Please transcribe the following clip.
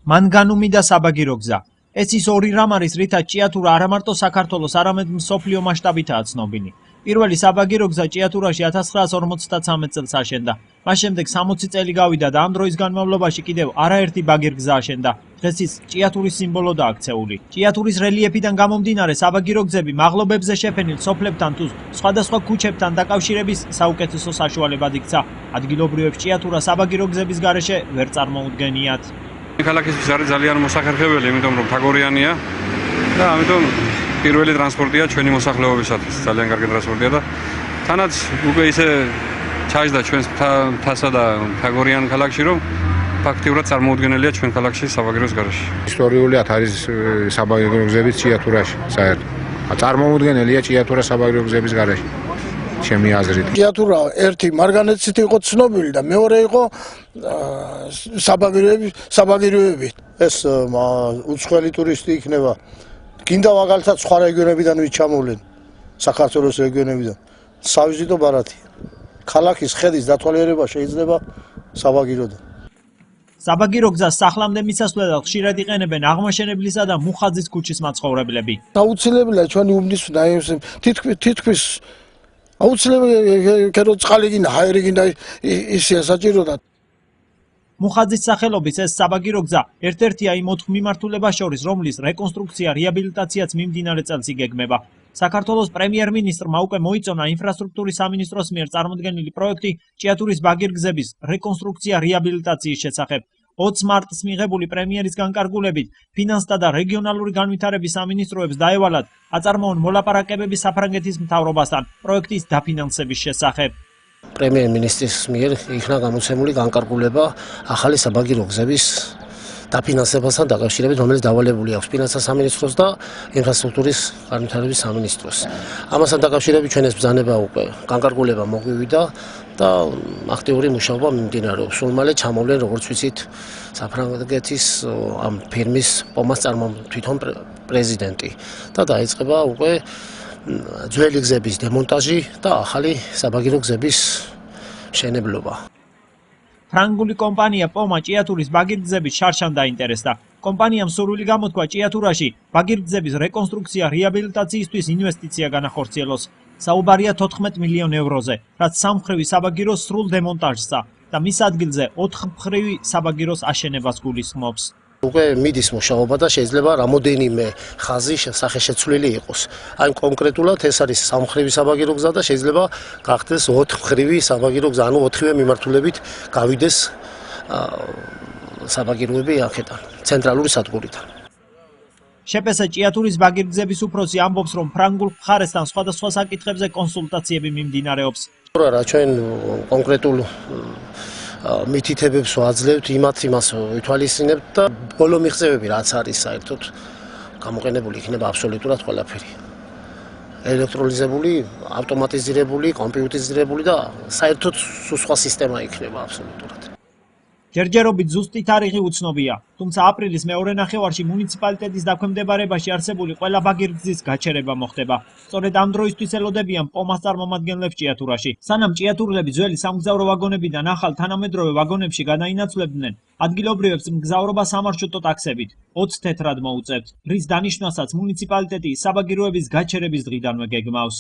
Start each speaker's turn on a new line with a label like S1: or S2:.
S1: მანგანუმი და საბაგირო გზა. ეს ის ორი რამ არის, რითაც ჭიათურა არა მარტო საქართველოს, არამედ მსოფლიო მასშტაბითაა ცნობილი. პირველი საბაგირო გზა ჭიათურაში 1953 წელს აშენდა. მას შემდეგ 60 წელი გავიდა და ამ დროის განმავლობაში კიდევ არაერთი ბაგირგზა აშენდა. დღეს ის ჭიათურის სიმბოლოდაა აქცეული. ჭიათურის რელიეფიდან გამომდინარე, საბაგირო გზები მაღლობებზე შეფენილ სოფლებთან თუ სხვადასხვა ქუჩებთან დაკავშირების საუკეთესო საშუალებად იქცა. ადგილობრივებს ჭიათურა საბაგირო გზების გარეშე ვერ წარმოუდგენიათ.
S2: ქალაქისთვის არის ძალიან მოსახერხებელი, იმიტომ რომ თაგორიანია და ამიტომ პირველი ტრანსპორტია ჩვენი მოსახლეობისათვის, ძალიან კარგი ტრანსპორტია და თანაც უკვე ისე ჩაიჯდა ჩვენს მთასა და თაგორიან ქალაქში, რომ ფაქტიურად წარმოუდგენელია ჩვენ ქალაქში საბაგიროს გარეშე.
S3: ისტორიულად არის საბაგირო გზები ჭიათურაში, საერთოდ. წარმოუდგენელია ჭიათურა საბაგირო გზების გარეშე. ჩემი აზრით.
S4: ჭიათურა ერთი მარგანეცით იყო ცნობილი და მეორე იყო საბაგიროები. ეს უცხოელი ტურისტი იქნება. გინდა მაგალითად სხვა რეგიონებიდან ვით ჩამოვლენ, საქართველოს რეგიონებიდან. სავიზიტო ბარათი. ქალაქის ხედის დათვალიერება შეიძლება საბაგიროდან.
S1: საბაგირო გზას სახლამდე მისასვლელად ხშირად იყენებენ აღმაშენებლისა და მუხაძის ქუჩის მაცხოვრებლები.
S4: აუცილებელია ჩვენი უმდისვნა თითქმის აუცილებელი კერო წყალი გინდა, ჰაერი გინდა ისეა საჭიროა.
S1: მუხაძის სახელობის ეს საბაგირო გზა ერთ-ერთია იმ 4 მიმართულებას შორის, რომლის რეკონსტრუქცია, რეაბილიტაციაც მიმდინარე წელს იგეგმება. საქართველოს პრემიერ-მინისტრმა უკვე მოიწონა ინფრასტრუქტურის სამინისტროს მიერ წარმოდგენილი პროექტი ჭიათურის ბაგირგზების რეკონსტრუქცია რეაბილიტაციის შესახებ. 20 მარტს მიღებული პრემიერის განკარგულებით ფინანსთა და რეგიონალური განვითარების სამინისტროებს დაევალათ აწარმოონ მოლაპარაკებები საფრანგეთის მთავრობასთან პროექტის დაფინანსების შესახებ.
S5: პრემიერ-მინისტრის მიერ იქნა გამოცემული განკარგულება ახალი საბაგირო გზების დაფინანსებასთან დაკავშირებით, რომელიც დავალებული აქვს ფინანსთა სამინისტროს და ინფრასტრუქტურის განვითარების სამინისტროს. ამასთან დაკავშირებით ჩვენ ეს ბრძანება უკვე განკარგულება მოგვივიდა და აქტიური მუშაობა მიმდინარეობს. სულ მალე ჩამოვლენ, როგორც ვიცით, საფრანგეთის ამ ფირმის პომას თვითონ პრეზიდენტი და დაიწყება უკვე ძველი გზების დემონტაჟი და ახალი საბაგირო გზების მშენებლობა.
S1: ფრანგული კომპანია პომა ჭიათურის ბაგირგზების შარშან დაინტერესდა. კომპანიამ სურვილი გამოთქვა ჭიათურაში ბაგირგზების რეკონსტრუქცია რეაბილიტაციისთვის ინვესტიცია განახორციელოს. საუბარია 14 მილიონ ევროზე, რაც სამმხრივი საბაგიროს სრულ დემონტაჟსა და მის ადგილზე 4 მხრივი საბაგიროს აშენებას გულისხმობს.
S5: უკვე მიდის მუშაობა და შეიძლება რამოდენიმე ხაზი სახეშეცვლილი იყოს. აი კონკრეტულად ეს არის სამმხრივი საბაგირო გზა და შეიძლება გახდეს 4 მხრივი საბაგირო გზა, ანუ 4-ვე მიმართულებით გავიდეს საბაგიროები აქედან, ცენტრალური სადგურიდან.
S1: შეპესა ჭიათურის ბაგირგზების უფროსი ამბობს, რომ ფრანგულ მხარესთან სხვადასხვა საკითხებზე კონსულტაციები მიმდინარეობს.
S5: რა ჩვენ კონკრეტულ მითითებებს ვაძლევთ, იმას ვითვალისწინებთ და ბოლო მიღწევები რაც არის საერთოდ გამოყენებული იქნება აბსოლუტურად ყველაფერი. ელექტროლიზებული, ავტომატიზირებული, კომპიუტერიზირებული და საერთოდ სხვა სისტემა იქნება აბსოლუტურად.
S1: ჯერჯერობით ზუსტი თარიღი უცნობია, თუმცა აპრილის მეორე ნახევარში მუნიციპალიტეტის დაქვემდებარებაში არსებული ყველა ბაგირგზის გაჩერება მოხდება. სწორედ ამ დროისთვის ელოდებიან პომას წარმომადგენლებს ჭიათურაში. სანამ ჭიათურლები ძველი სამგზავრო ვაგონებიდან ახალ თანამედროვე ვაგონებში გადაინაცვლებდნენ, ადგილობრივებს მგზავრობა სამარშრუტო ტაქსებით 20 თეთრად მოუწევთ, რის დანიშვნასაც მუნიციპალიტეტი საბაგიროების გაჩერების დღიდანვე გეგმავს.